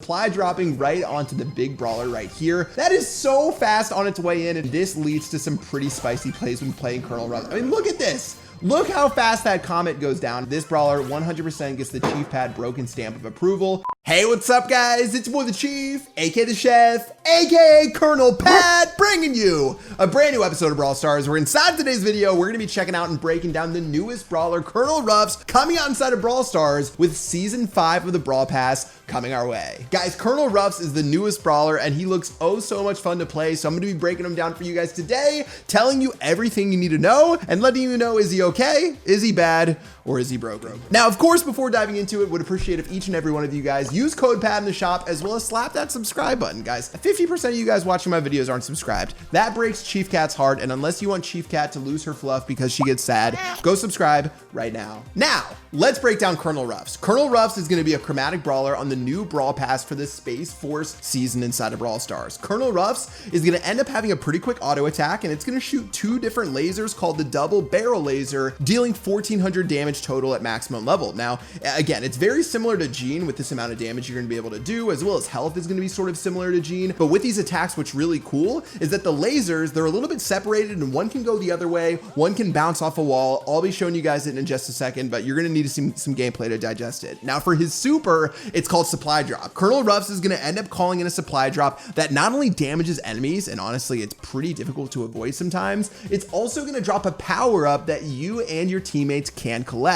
Supply dropping right onto the big brawler right here. That is so fast on its way in, and this leads to some pretty spicy plays when playing Colonel Ruffs. I mean, look at this. Look how fast that comet goes down. This brawler 100% gets the Chief Pad broken stamp of approval. Hey, what's up, guys? It's your boy the Chief, aka the Chef, aka Colonel Pad, bringing you a brand new episode of Brawl Stars, where inside today's video, we're gonna be checking out and breaking down the newest brawler, Colonel Ruffs, coming out inside of Brawl Stars with Season 5 of the Brawl Pass coming our way. Guys, Colonel Ruffs is the newest brawler, and he looks oh so much fun to play, so I'm gonna be breaking him down for you guys today, telling you everything you need to know, and letting you know, is he okay? Is he bad? Or is he broken? Now, of course, before diving into it, would appreciate if each and every one of you guys use code PAD in the shop, as well as slap that subscribe button, guys. 50% of you guys watching my videos aren't subscribed. That breaks Chief Cat's heart, and unless you want Chief Cat to lose her fluff because she gets sad, go subscribe right now. Now, let's break down Colonel Ruffs. Colonel Ruffs is gonna be a chromatic brawler on the new Brawl Pass for the Space Force season inside of Brawl Stars. Colonel Ruffs is gonna end up having a pretty quick auto attack, and it's gonna shoot two different lasers called the double barrel laser, dealing 1400 damage total at maximum level. Now, again, it's very similar to Gene with this amount of damage you're gonna be able to do, as well as health is gonna be sort of similar to Gene. But with these attacks, what's really cool is that the lasers, they're a little bit separated, and one can go the other way, one can bounce off a wall. I'll be showing you guys it in just a second, but you're gonna need to see some gameplay to digest it. Now, for his super, it's called Supply Drop. Colonel Ruffs is gonna end up calling in a supply drop that not only damages enemies, and honestly, it's pretty difficult to avoid sometimes, it's also gonna drop a power up that you and your teammates can collect.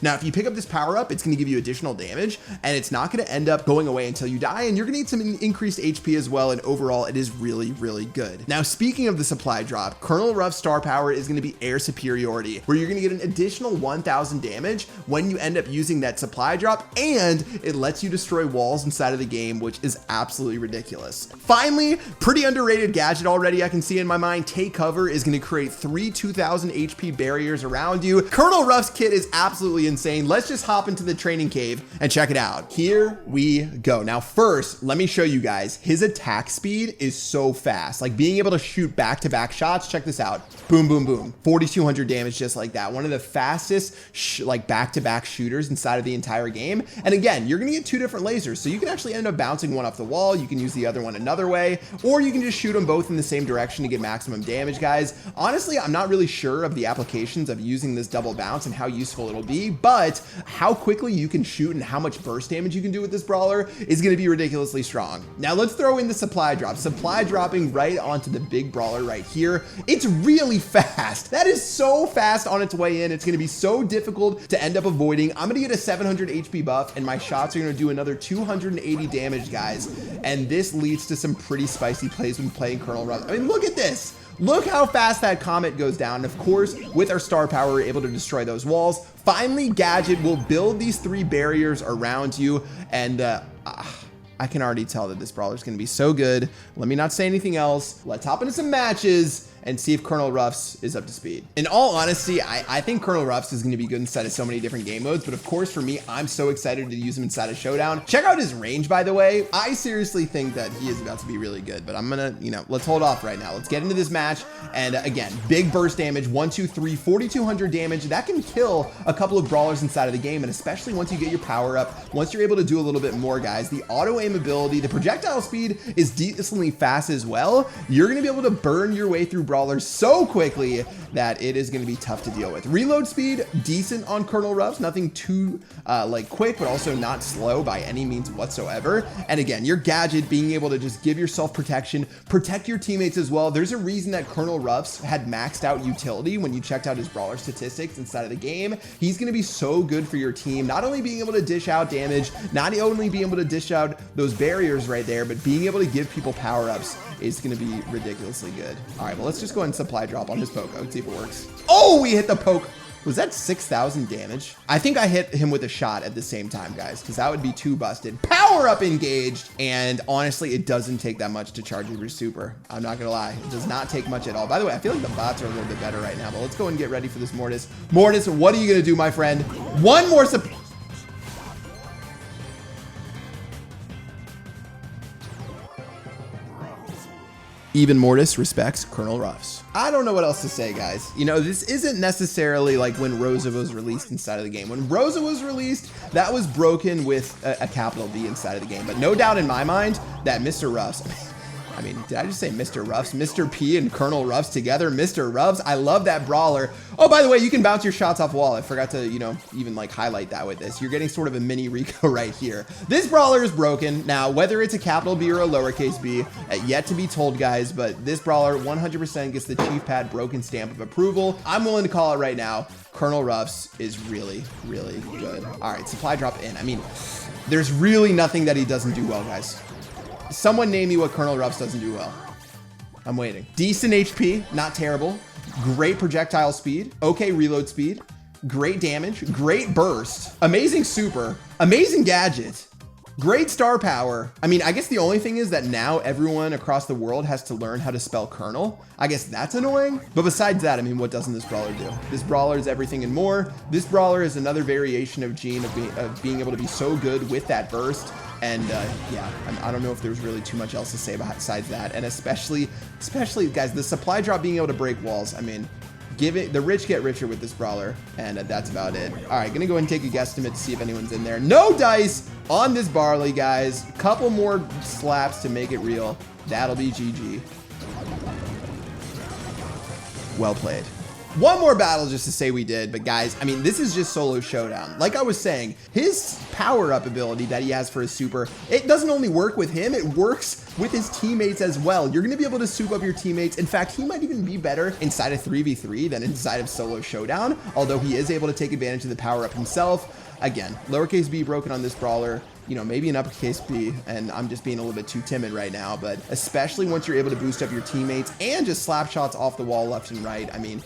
Now, if you pick up this power up, it's gonna give you additional damage, and it's not gonna end up going away until you die, and you're gonna need some increased HP as well, and overall, it is really, really good. Now, speaking of the supply drop, Colonel Ruff's star power is gonna be air superiority, where you're gonna get an additional 1000 damage when you end up using that supply drop, and it lets you destroy walls inside of the game, which is absolutely ridiculous. Finally, pretty underrated gadget already I can see in my mind, Take Cover is gonna create 3 2000 HP barriers around you. Colonel Ruff's kit is absolutely insane. Let's just hop into the training cave and check it out. Here we go. Now, first, let me show you guys, his attack speed is so fast. Like, being able to shoot back-to-back shots, check this out. Boom, boom, boom. 4200 damage just like that. One of the fastest like back-to-back shooters inside of the entire game. And again, you're gonna get two different lasers, so you can actually end up bouncing one off the wall. You can use the other one another way, or you can just shoot them both in the same direction to get maximum damage, guys. Honestly, I'm not really sure of the applications of using this double bounce and how useful it'll be, but how quickly you can shoot and how much burst damage you can do with this brawler is going to be ridiculously strong. Now, let's throw in the supply drop. Supply dropping right onto the big brawler right here. It's really fast. That is so fast on its way in. It's going to be so difficult to end up avoiding. I'm going to get a 700 HP buff, and my shots are going to do another 280 damage, guys. And this leads to some pretty spicy plays when playing Colonel Ruffs. I mean, look at this. Look how fast that comet goes down. Of course, with our star power, we're able to destroy those walls. Finally, Gadget will build these 3 barriers around you, and I can already tell that this brawler is going to be so good. Let me not say anything else. Let's hop into some matches and see if Colonel Ruffs is up to speed. In all honesty, I think Colonel Ruffs is going to be good inside of so many different game modes, but of course for me, I'm so excited to use him inside of Showdown. Check out his range, by the way. I seriously think that he is about to be really good, but I'm gonna, let's hold off right now. Let's get into this match. And again, big burst damage, 1, 2, 3, 4200 damage. That can kill a couple of brawlers inside of the game, and especially once you get your power up, once you're able to do a little bit more, guys. The auto aim ability, the projectile speed is decently fast as well. You're gonna be able to burn your way through brawlers so quickly that it is going to be tough to deal with. Reload speed, decent on Colonel Ruffs, nothing too like quick, but also not slow by any means whatsoever. And again, your gadget being able to just give yourself protection, protect your teammates as well. There's a reason that Colonel Ruffs had maxed out utility when you checked out his brawler statistics inside of the game. He's going to be so good for your team, not only being able to dish out damage, not only being able to dish out those barriers right there, but being able to give people power-ups is going to be ridiculously good. All right, well, let's just go ahead and supply drop on his poke. Let's see if it works. Oh, we hit the poke. Was that 6,000 damage? I think I hit him with a shot at the same time, guys, because that would be too busted. Power up engaged. And honestly, it doesn't take that much to charge your super. I'm not gonna lie. It does not take much at all. By the way, I feel like the bots are a little bit better right now, but let's go and get ready for this Mortis. Mortis, what are you gonna do, my friend? One more supply. Even Mortis respects Colonel Ruffs. I don't know what else to say, guys. You know, this isn't necessarily like when Rosa was released inside of the game. When Rosa was released, that was broken with a capital B inside of the game. But no doubt in my mind that Mr. Ruffs, I mean, did I just say Mr. Ruffs? Mr. P and Colonel Ruffs together. Mr. Ruffs. I love that brawler. Oh, by the way, you can bounce your shots off wall. I forgot to, you know, even like highlight that with this. You're getting sort of a mini Rico right here. This brawler is broken. Now, whether it's a capital B or a lowercase b, yet to be told, guys, but this brawler 100% gets the Chief Pad broken stamp of approval. I'm willing to call it right now. Colonel Ruffs is really, really good. All right, supply drop in. I mean, there's really nothing that he doesn't do well, guys. Someone name me what Colonel Ruffs doesn't do well. I'm waiting. Decent HP, not terrible. Great projectile speed. Okay reload speed. Great damage. Great burst. Amazing super. Amazing gadget. Great star power. I mean, I guess the only thing is that now everyone across the world has to learn how to spell Colonel. I guess that's annoying. But besides that, I mean, what doesn't this brawler do? This brawler is everything and more. This brawler is another variation of Gene of being able to be so good with that burst. And yeah, I don't know if there's really too much else to say besides that. And especially guys, the supply drop being able to break walls. I mean, the rich get richer with this brawler, and that's about it. All right, gonna go ahead and take a guesstimate to see if anyone's in there. No dice on this Barley, guys. Couple more slaps to make it real. That'll be GG. Well played. One more battle just to say we did, but guys, I mean, this is just solo showdown. Like I was saying, his power-up ability that he has for his super, it doesn't only work with him, it works with his teammates as well. You're gonna be able to soup up your teammates. In fact, he might even be better inside of 3v3 than inside of solo showdown, although he is able to take advantage of the power-up himself. Again, lowercase b broken on this brawler, you know, maybe an uppercase B, and I'm just being a little bit too timid right now, but especially once you're able to boost up your teammates and just slap shots off the wall left and right, I mean,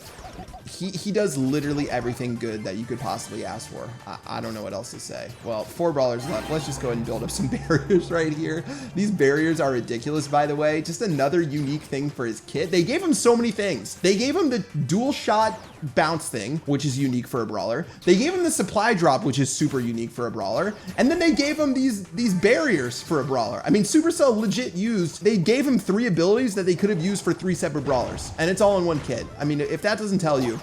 he does literally everything good that you could possibly ask for. I don't know what else to say. Well, 4 brawlers left. Let's just go ahead and build up some barriers right here. These barriers are ridiculous, by the way. Just another unique thing for his kit. They gave him so many things. They gave him the dual shot bounce thing, which is unique for a brawler. They gave him the supply drop, which is super unique for a brawler. And then they gave him these barriers for a brawler. I mean, Supercell legit they gave him 3 abilities that they could have used for 3 separate brawlers. And it's all in one kit. I mean, if that doesn't tell you,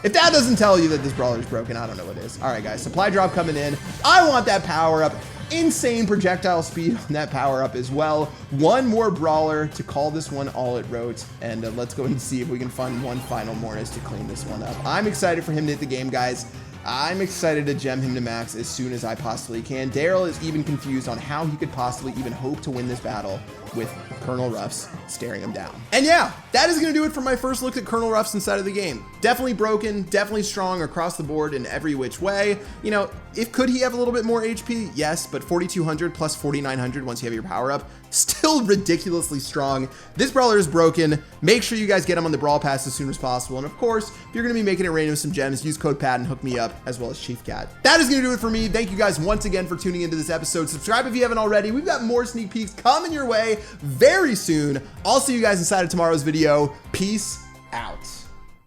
if that doesn't tell you that this brawler is broken, I don't know what is. All right, guys, supply drop coming in. I want that power up. Insane projectile speed on that power up as well. One more brawler to call this one all it wrote. And let's go and see if we can find one final Mortis to clean this one up. I'm excited for him to hit the game, guys. I'm excited to gem him to max as soon as I possibly can. Daryl is even confused on how he could possibly even hope to win this battle with Colonel Ruffs staring him down. And yeah, that is going to do it for my first look at Colonel Ruffs inside of the game. Definitely broken, definitely strong across the board in every which way. You know, could he have a little bit more HP? Yes, but 4,200 plus 4,900 once you have your power up, still ridiculously strong. This brawler is broken. Make sure you guys get him on the Brawl Pass as soon as possible. And of course, if you're going to be making it rain with some gems, use code PAD and hook me up, as well as Chief Cat. That is going to do it for me. Thank you guys once again for tuning into this episode. Subscribe if you haven't already. We've got more sneak peeks coming your way very soon. I'll see you guys inside of tomorrow's video. Peace out.